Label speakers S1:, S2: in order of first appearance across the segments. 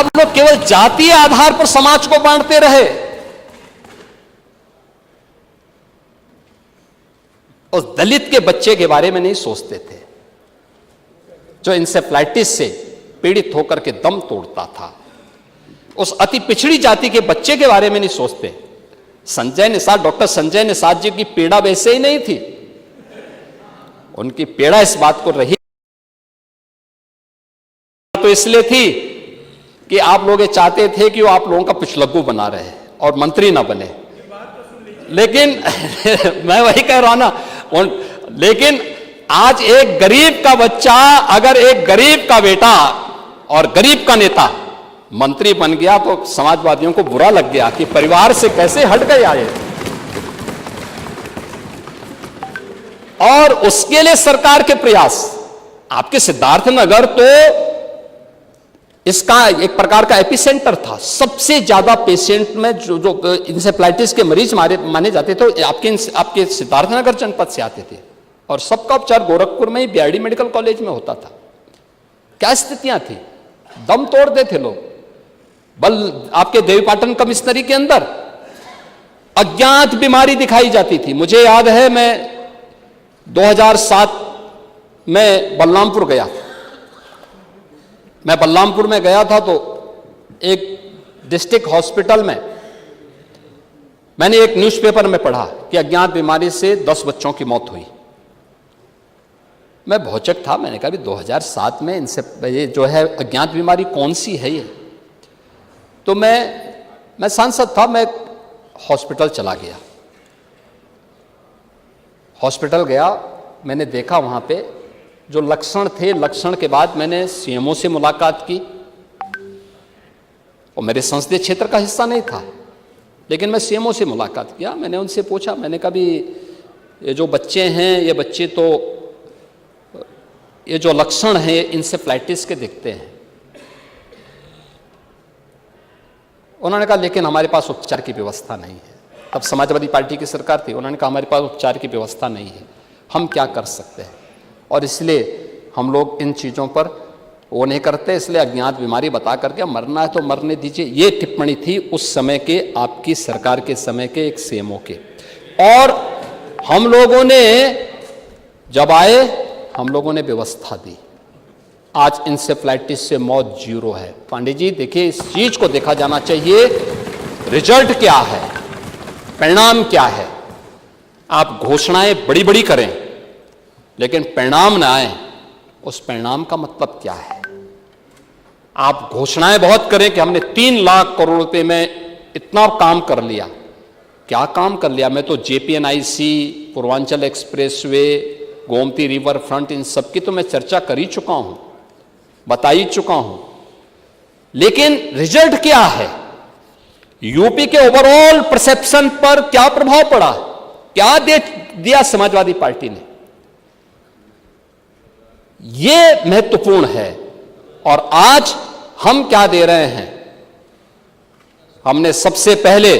S1: आप लोग केवल जातीय आधार पर समाज को बांटते रहे। उस दलित के बच्चे के बारे में नहीं सोचते थे जो इंसेफ्लाइटिस से पीड़ित होकर के दम तोड़ता था। उस अति पिछड़ी जाति के बच्चे के बारे में नहीं सोचते। संजय निषाद, डॉक्टर संजय निषाद जी की पीड़ा वैसे ही नहीं थी। उनकी पीड़ा इस बात को रही तो इसलिए थी कि आप लोग ये चाहते थे कि वो आप लोगों का पिछलग्गू बना रहे और मंत्री ना बने। लेकिन मैं वही कह रहा हूं ना, लेकिन आज एक गरीब का बच्चा, अगर एक गरीब का बेटा और गरीब का नेता मंत्री बन गया तो समाजवादियों को बुरा लग गया कि परिवार से कैसे हट गए आए। और उसके लिए सरकार के प्रयास, आपके सिद्धार्थनगर तो इसका एक प्रकार का एपिसेंटर था। सबसे ज्यादा पेशेंट में जो इंसेफ्लाइटिस के मरीज माने जाते थे आपके सिद्धार्थनगर जनपद से आते थे, और सबका उपचार गोरखपुर में ही बीआरडी मेडिकल कॉलेज में होता था। क्या स्थितियां थी, दम तोड़ते थे लोग। बल आपके देवीपाटन कमिश्नरी के अंदर अज्ञात बीमारी दिखाई जाती थी। मुझे याद है, मैं 2007 में बलरामपुर गया। मैं बलरामपुर में गया था तो एक डिस्ट्रिक्ट हॉस्पिटल में मैंने एक न्यूज़पेपर में पढ़ा कि अज्ञात बीमारी से 10 बच्चों की मौत हुई। मैं भौचक था, मैंने कहा 2007 में इनसे ये जो है अज्ञात बीमारी कौन सी है ये। तो मैं सांसद था, मैं हॉस्पिटल चला गया। हॉस्पिटल गया, मैंने देखा वहां पे जो लक्षण थे, लक्षण के बाद मैंने सीएमओ से मुलाकात की। और मेरे संसदीय क्षेत्र का हिस्सा नहीं था, लेकिन मैं सीएमओ से मुलाकात किया। मैंने उनसे पूछा, मैंने कहा भी ये जो बच्चे हैं, ये बच्चे तो ये जो लक्षण है इंसेफ्लाइटिस के दिखते हैं। उन्होंने कहा लेकिन हमारे पास उपचार की व्यवस्था नहीं है। तब समाजवादी पार्टी की सरकार थी। उन्होंने कहा हमारे पास उपचार की व्यवस्था नहीं है, हम क्या कर सकते हैं, और इसलिए हम लोग इन चीज़ों पर वो नहीं करते, इसलिए अज्ञात बीमारी बता करके मरना है तो मरने दीजिए। ये टिप्पणी थी उस समय के आपकी सरकार के समय के एक सीएमओ के। और हम लोगों ने जब आए, हम लोगों ने व्यवस्था दी। आज इंसेफ्लाइटिस से मौत 0 है। पांडे जी देखिए, इस चीज को देखा जाना चाहिए, रिजल्ट क्या है, परिणाम क्या है। आप घोषणाएं बड़ी बड़ी करें लेकिन परिणाम ना आए, उस परिणाम का मतलब क्या है। आप घोषणाएं बहुत करें कि हमने 3 लाख करोड़ रुपए में इतना काम कर लिया। क्या काम कर लिया? मैं तो JPNIC, Purvanchal expressway, Gomti river front, इन सब की तो मैं चर्चा कर ही चुका हूं, बता ही चुका हूं। लेकिन रिजल्ट क्या है? यूपी के ओवरऑल परसेप्शन पर क्या प्रभाव पड़ा, क्या दे दिया समाजवादी पार्टी ने, यह महत्वपूर्ण है। और आज हम क्या दे रहे हैं? हमने सबसे पहले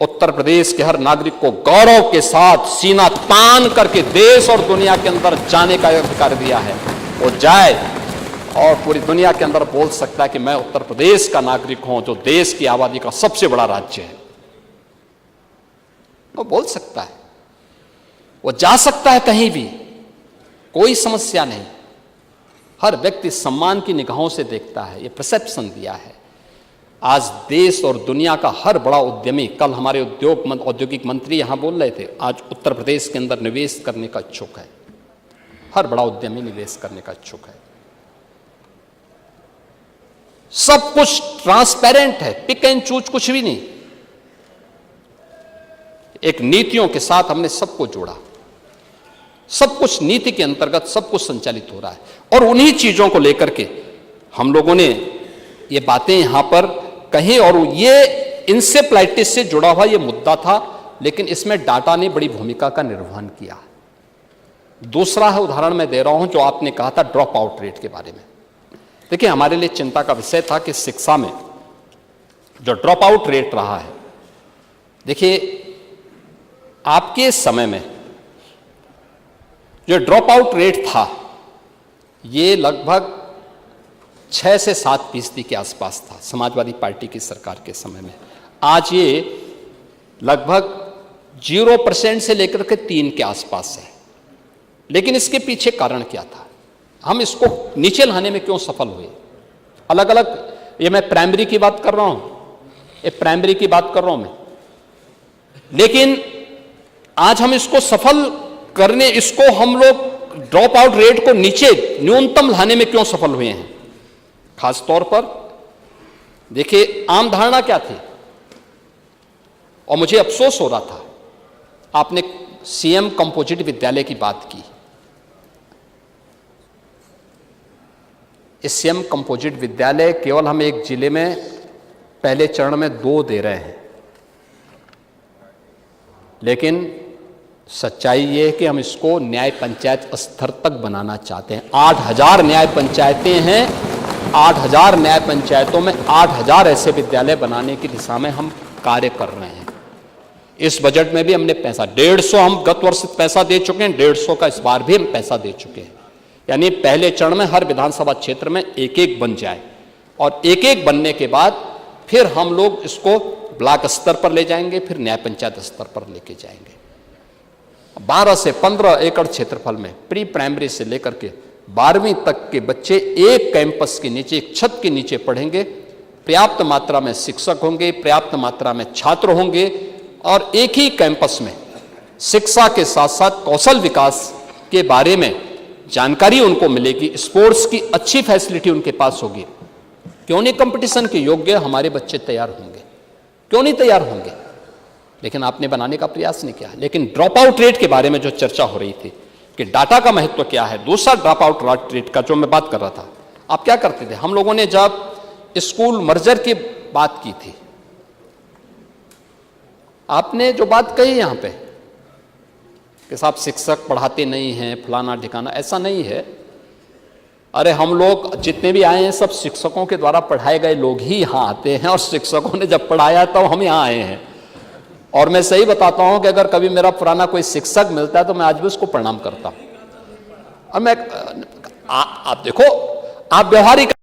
S1: उत्तर प्रदेश के हर नागरिक को गौरव के साथ सीना तान करके देश और दुनिया के अंदर जाने का अधिकार दिया है। वो जाए और पूरी दुनिया के अंदर बोल सकता है कि मैं उत्तर प्रदेश का नागरिक हूं, जो देश की आबादी का सबसे बड़ा राज्य है। वो बोल सकता है, वो जा सकता है कहीं भी, कोई समस्या नहीं। हर व्यक्ति सम्मान की निगाहों से देखता है, ये परसेप्शन दिया है। आज देश और दुनिया का हर बड़ा उद्यमी, कल हमारे औद्योगिक मंत्री यहां बोल रहे थे, आज उत्तर प्रदेश के अंदर निवेश करने का इच्छुक है। हर बड़ा उद्यमी निवेश करने का इच्छुक है। सब कुछ ट्रांसपेरेंट है, पिक एंड चूज कुछ भी नहीं। एक नीतियों के साथ हमने सबको जोड़ा, सब कुछ नीति के अंतर्गत सब कुछ संचालित हो रहा है। और उन्हीं चीजों को लेकर के हम लोगों ने ये बातें यहां पर कही, और ये इंसेफ्लाइटिस से जुड़ा हुआ ये मुद्दा था, लेकिन इसमें डाटा ने बड़ी भूमिका का निर्वहन किया। दूसरा है उदाहरण मैं दे रहा हूं, जो आपने कहा था ड्रॉप आउट रेट के बारे में। देखिए, हमारे लिए चिंता का विषय था कि शिक्षा में जो ड्रॉप आउट रेट रहा है, देखिए आपके समय में जो ड्रॉप आउट रेट था, ये लगभग 6 से 7% के आसपास था समाजवादी पार्टी की सरकार के समय में। आज ये लगभग 0% से लेकर के 3 के आसपास है। लेकिन इसके पीछे कारण क्या था? हम इसको नीचे लाने में क्यों सफल हुए? अलग अलग, ये मैं प्राइमरी की बात कर रहा हूं, ये प्राइमरी की बात कर रहा हूं मैं, लेकिन आज हम इसको सफल करने, इसको हम लोग ड्रॉप आउट रेट को नीचे न्यूनतम लाने में क्यों सफल हुए हैं? खास तौर पर देखिए, आम धारणा क्या थी, और मुझे अफसोस हो रहा था, आपने सीएम कंपोजिट विद्यालय की बात की। इस सीएम कंपोजिट विद्यालय केवल हम एक जिले में पहले चरण में 2 दे रहे हैं, लेकिन सच्चाई ये है कि हम इसको न्याय पंचायत स्तर तक बनाना चाहते हैं। 8000 न्याय पंचायतें हैं, 8000 न्याय पंचायतों में 8000 ऐसे विद्यालय बनाने की दिशा में हम कार्य कर रहे हैं। इस बजट में भी हमने पैसा 150, हम गत वर्ष पैसा दे चुके हैं, 150 का इस बार भी हम पैसा दे चुके हैं। यानी पहले चरण में हर विधानसभा क्षेत्र में एक एक बन जाए, और एक एक बनने के बाद फिर हम लोग इसको ब्लॉक स्तर पर ले जाएंगे, फिर न्याय पंचायत स्तर पर लेके जाएंगे। 12 से 15 एकड़ क्षेत्रफल में प्री प्राइमरी से लेकर के 12वीं तक के बच्चे एक कैंपस के नीचे, एक छत के नीचे पढ़ेंगे। पर्याप्त मात्रा में शिक्षक होंगे, पर्याप्त मात्रा में छात्र होंगे, और एक ही कैंपस में शिक्षा के साथ साथ कौशल विकास के बारे में जानकारी उनको मिलेगी, स्पोर्ट्स की अच्छी फैसिलिटी उनके पास होगी। क्यों नहीं कंपटीशन के योग्य हमारे बच्चे तैयार होंगे? क्यों नहीं तैयार होंगे? लेकिन आपने बनाने का प्रयास नहीं किया। लेकिन ड्रॉप आउट रेट के बारे में जो चर्चा हो रही थी कि डाटा का महत्व क्या है, दूसरा ड्रॉप आउट रेट का जो मैं बात कर रहा था, आप क्या करते थे? हम लोगों ने जब स्कूल मर्जर की बात की थी, आपने जो बात कही यहां पे कि साहब शिक्षक पढ़ाते नहीं हैं, फलाना ठिकाना, ऐसा नहीं है। अरे हम लोग जितने भी आए हैं सब शिक्षकों के द्वारा पढ़ाए गए लोग ही यहाँ आते हैं, और शिक्षकों ने जब पढ़ाया तब हम यहाँ आए हैं। और मैं सही बताता हूं कि अगर कभी मेरा पुराना कोई शिक्षक मिलता है तो मैं आज भी उसको प्रणाम करता हूं। और मैं आप देखो, आप व्यवहारिक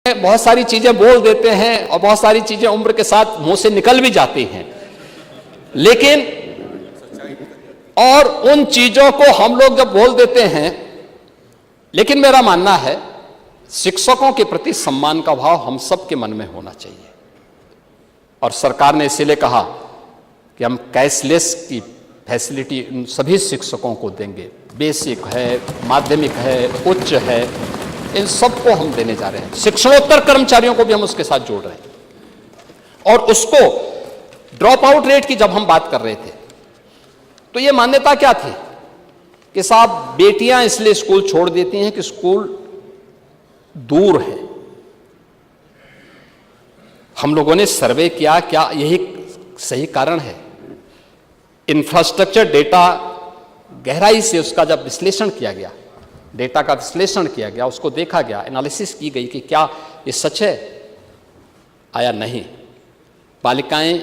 S1: बहुत सारी चीजें बोल देते हैं, और बहुत सारी चीजें उम्र के साथ मुंह से निकल भी जाती हैं, लेकिन और उन चीजों को हम लोग जब बोल देते हैं, लेकिन मेरा मानना है शिक्षकों के प्रति सम्मान का भाव हम सबके मन में होना चाहिए। और सरकार ने इसीलिए कहा कि हम कैशलेस की फैसिलिटी उन सभी शिक्षकों को देंगे। बेसिक है, माध्यमिक है, उच्च है, इन सबको हम देने जा रहे हैं। शिक्षणोत्तर कर्मचारियों को भी हम उसके साथ जोड़ रहे हैं। और उसको ड्रॉप आउट रेट की जब हम बात कर रहे थे तो ये मान्यता क्या थी कि साहब बेटियां इसलिए स्कूल छोड़ देती हैं कि स्कूल दूर है। हम लोगों ने सर्वे किया, क्या यही सही कारण है? इंफ्रास्ट्रक्चर डेटा गहराई से उसका जब विश्लेषण किया गया, डेटा का विश्लेषण किया गया, उसको देखा गया, एनालिसिस की गई कि क्या ये सच है, आया नहीं। बालिकाएं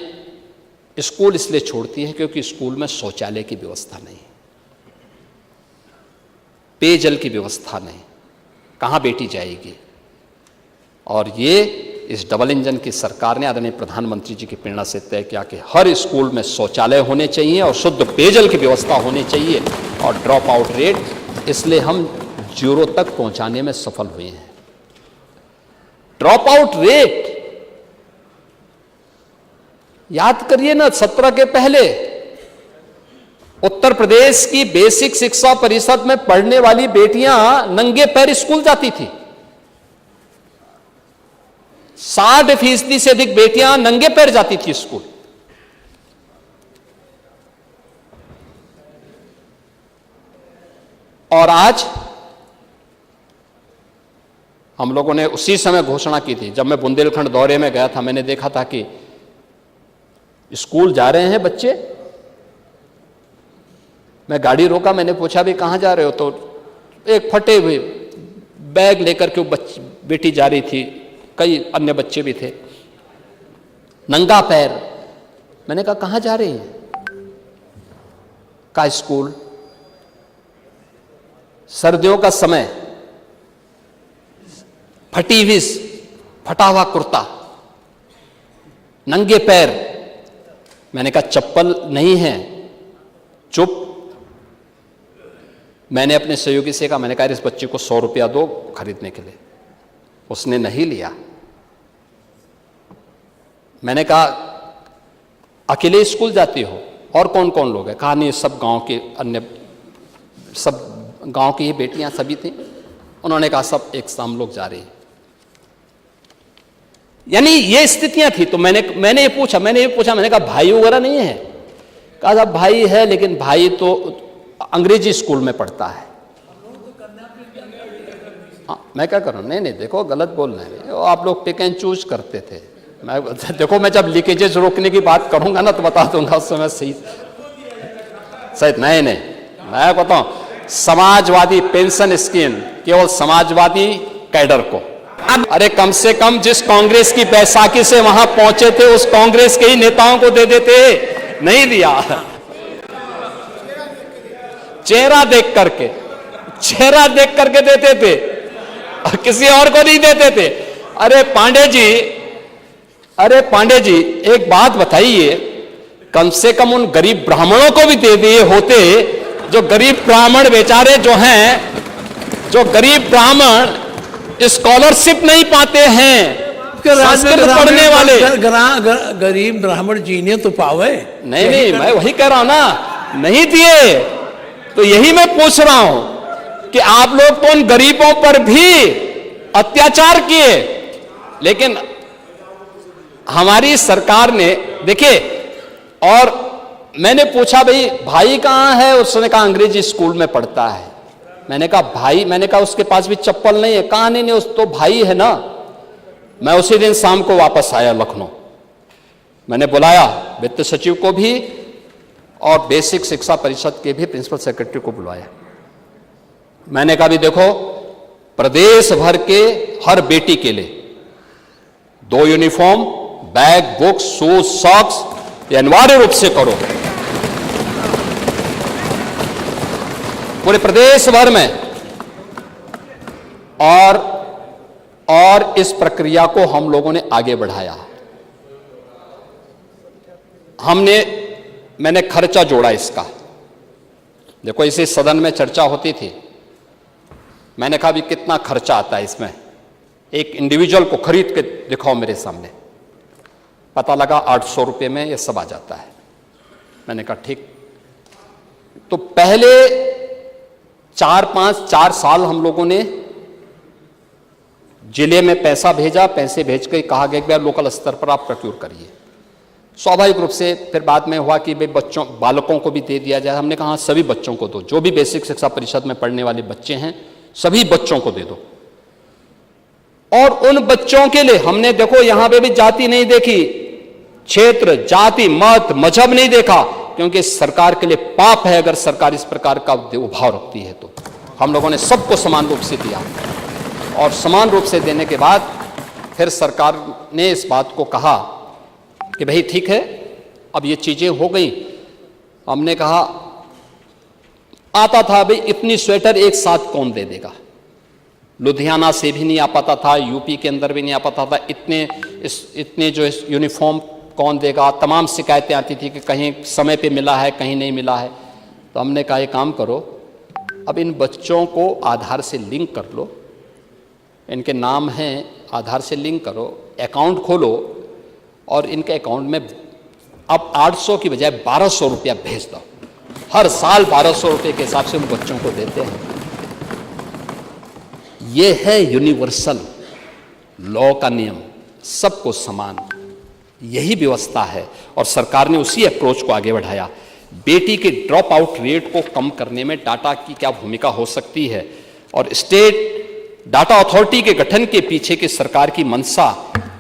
S1: स्कूल इसलिए छोड़ती हैं क्योंकि स्कूल में शौचालय की व्यवस्था नहीं, पेयजल की व्यवस्था नहीं, कहां बेटी जाएगी। और ये इस डबल इंजन की सरकार ने आदरणीय प्रधानमंत्री जी की प्रेरणा से तय किया कि हर स्कूल में शौचालय होने चाहिए और शुद्ध पेयजल की व्यवस्था होनी चाहिए। और ड्रॉप आउट रेट इसलिए हम 0 तक पहुंचाने में सफल हुए हैं। ड्रॉप आउट रेट याद करिए ना, 17 के पहले उत्तर प्रदेश की बेसिक शिक्षा परिषद में पढ़ने वाली बेटियां नंगे पैर स्कूल जाती थी। 60% से अधिक बेटियां नंगे पैर जाती थी स्कूल। और आज हम लोगों ने उसी समय घोषणा की थी, जब मैं बुंदेलखंड दौरे में गया था, मैंने देखा था कि स्कूल जा रहे हैं बच्चे। मैं गाड़ी रोका, मैंने पूछा भी कहां जा रहे हो? तो एक फटे हुए बैग लेकर के बेटी जा रही थी, कई अन्य बच्चे भी थे, नंगा पैर। मैंने कहा कहां जा रही हैं? का स्कूल। सर्दियों का समय, फटी हुई फटा हुआ कुर्ता, नंगे पैर। मैंने कहा चप्पल नहीं है, चुप। मैंने अपने सहयोगी से कहा, मैंने कहा इस बच्चे को 100 रुपया दो खरीदने के लिए। उसने नहीं लिया। मैंने कहा अकेले स्कूल जाती हो, और कौन कौन लोग हैं? कहा नहीं, सब गांव के अन्य, सब गांव की ही बेटियां सभी थी। उन्होंने कहा सब एक साथ हम लोग जा रहे हैं। यानी ये स्थितियां थी। तो मैंने ये पूछा, मैंने कहा भाई वगैरह नहीं है? कहा साहब भाई है, लेकिन भाई तो अंग्रेजी स्कूल में पढ़ता है। हाँ, मैं क्या करूं? नहीं देखो, गलत बोल रहे हैं आप लोग, पिक एंड चूज करते थे। मैं जब लीकेजेस रोकने की बात करूंगा ना तो बता दूंगा उस समय सही। नहीं, मैं बताऊं, समाजवादी पेंशन स्कीम केवल समाजवादी कैडर को। अरे कम से कम जिस कांग्रेस की बैसाखी से वहां पहुंचे थे उस कांग्रेस के ही नेताओं को दे देते, नहीं दिया। चेहरा देख करके देते थे, किसी और को नहीं देते थे। अरे पांडे जी एक बात बताइए, कम से कम उन गरीब ब्राह्मणों को भी दे दिए होते, जो गरीब ब्राह्मण बेचारे जो गरीब ब्राह्मण स्कॉलरशिप नहीं पाते हैं, संस्कृत पढ़ने वाले।
S2: गरीब ब्राह्मण जीने तो पावे।
S1: नहीं, मैं वही कह रहा हूं ना, नहीं दिए। तो यही मैं पूछ रहा हूं कि आप लोग तो उन गरीबों पर भी अत्याचार किए, लेकिन हमारी सरकार ने देखिए। और मैंने पूछा भाई कहां है? उसने कहा अंग्रेजी स्कूल में पढ़ता है। मैंने कहा उसके पास भी चप्पल नहीं है। कहा नहीं, उस तो भाई है ना। मैं उसी दिन शाम को वापस आया लखनऊ। मैंने बुलाया वित्त सचिव को भी और बेसिक शिक्षा परिषद के भी प्रिंसिपल सेक्रेटरी को बुलाया। मैंने कहा भी देखो, प्रदेश भर के हर बेटी के लिए 2 uniform, bag, books, shoes, socks ये अनिवार्य रूप से करो पूरे प्रदेश भर में। और इस प्रक्रिया को हम लोगों ने आगे बढ़ाया। मैंने खर्चा जोड़ा इसका। देखो, इसे सदन में चर्चा होती थी। मैंने कहा भी कितना खर्चा आता है इसमें, एक इंडिविजुअल को खरीद के दिखाओ मेरे सामने। पता लगा 800 रुपये में ये सब आ जाता है। मैंने कहा ठीक। तो पहले 4 साल हम लोगों ने जिले में पैसा भेजा, पैसे भेज के कहा गया कि लोकल स्तर पर आप प्रोक्योर करिए। स्वाभाविक रूप से फिर बाद में हुआ कि भाई बालकों को भी दे दिया जाए। हमने कहा सभी बच्चों को दो, जो भी बेसिक शिक्षा परिषद में पढ़ने वाले बच्चे हैं सभी बच्चों को दे दो। और उन बच्चों के लिए हमने देखो यहां पे भी जाति नहीं देखी, क्षेत्र, जाति, मत, मजहब नहीं देखा, क्योंकि सरकार के लिए पाप है अगर सरकार इस प्रकार का भाव रखती है। तो हम लोगों ने सबको समान रूप से दिया और समान रूप से देने के बाद फिर सरकार ने इस बात को कहा कि भाई ठीक है, अब ये चीजें हो गई। हमने कहा आता था भाई इतनी स्वेटर एक साथ कौन दे देगा। लुधियाना से भी नहीं आ पाता था, यूपी के अंदर भी नहीं आ पाता था। इतने जो यूनिफॉर्म कौन देगा। तमाम शिकायतें आती थी कि कहीं समय पे मिला है, कहीं नहीं मिला है। तो हमने कहा एक काम करो, अब इन बच्चों को आधार से लिंक कर लो, इनके नाम हैं, आधार से लिंक करो, अकाउंट खोलो और इनके अकाउंट में अब 800 की बजाय 1200 रुपया भेज दो। हर साल 1200 रुपये के हिसाब से उन बच्चों को देते हैं। ये है यूनिवर्सल लॉ का नियम, सबको समान, यही व्यवस्था है। और सरकार ने उसी अप्रोच को आगे बढ़ाया। बेटी के ड्रॉप आउट रेट को कम करने में डाटा की क्या भूमिका हो सकती है और स्टेट डाटा अथॉरिटी के गठन के पीछे की सरकार की मंशा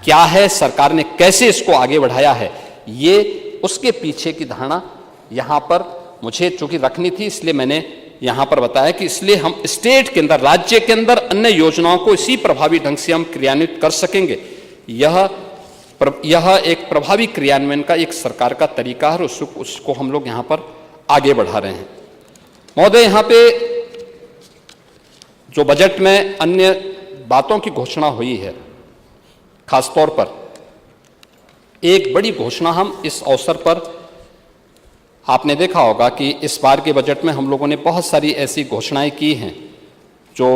S1: क्या है, सरकार ने कैसे इसको आगे बढ़ाया है, ये उसके पीछे की धारणा यहां पर मुझे चूंकि रखनी थी, इसलिए मैंने यहां पर बताया कि इसलिए हम स्टेट के अंदर, राज्य के अंदर अन्य योजनाओं को इसी प्रभावी ढंग से हम क्रियान्वित कर सकेंगे। यह एक प्रभावी क्रियान्वयन का एक सरकार का तरीका है और उसको हम लोग यहां पर आगे बढ़ा रहे हैं। महोदय, यहां पे जो बजट में अन्य बातों की घोषणा हुई है, खासतौर पर एक बड़ी घोषणा हम इस अवसर पर, आपने देखा होगा कि इस बार के बजट में हम लोगों ने बहुत सारी ऐसी घोषणाएं की हैं जो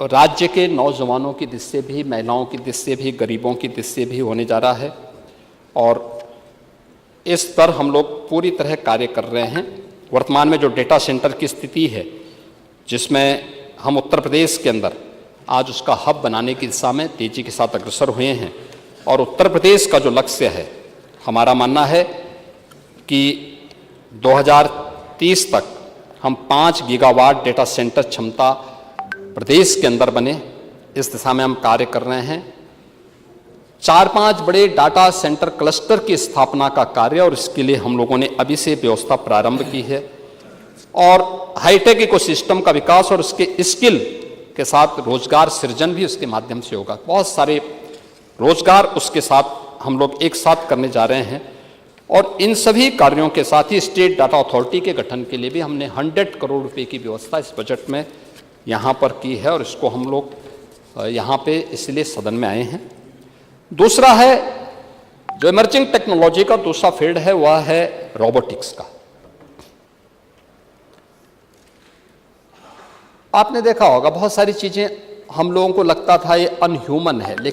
S1: राज्य के नौजवानों की दृष्टि से भी, महिलाओं की दृष्टि से भी, गरीबों की दृष्टि से भी होने जा रहा है और इस पर हम लोग पूरी तरह कार्य कर रहे हैं। वर्तमान में जो डेटा सेंटर की स्थिति है, जिसमें हम उत्तर प्रदेश के अंदर आज उसका हब बनाने की दिशा में तेजी के साथ अग्रसर हुए हैं और उत्तर प्रदेश का जो लक्ष्य है, हमारा मानना है कि 2030 तक हम 5 गीगावाट डेटा सेंटर क्षमता प्रदेश के अंदर बने, इस दिशा में हम कार्य कर रहे हैं। 4-5 बड़े डाटा सेंटर क्लस्टर की स्थापना का कार्य, और इसके लिए हम लोगों ने अभी से व्यवस्था प्रारंभ की है और हाईटेक इकोसिस्टम का विकास और उसके स्किल के साथ रोजगार सृजन भी उसके माध्यम से होगा। बहुत सारे रोजगार उसके साथ हम लोग एक साथ करने जा रहे हैं और इन सभी कार्यों के साथ ही स्टेट डाटा अथॉरिटी के गठन के लिए भी हमने 100 करोड़ रुपए की व्यवस्था इस बजट में यहाँ पर की है और इसको हम लोग यहाँ पे इसलिए सदन में आए हैं। दूसरा है जो इमर्जिंग टेक्नोलॉजी का दूसरा फील्ड है, वह है रोबोटिक्स का। आपने देखा होगा बहुत सारी चीजें हम लोगों को लगता था ये अनह्यूमन है, लेकिन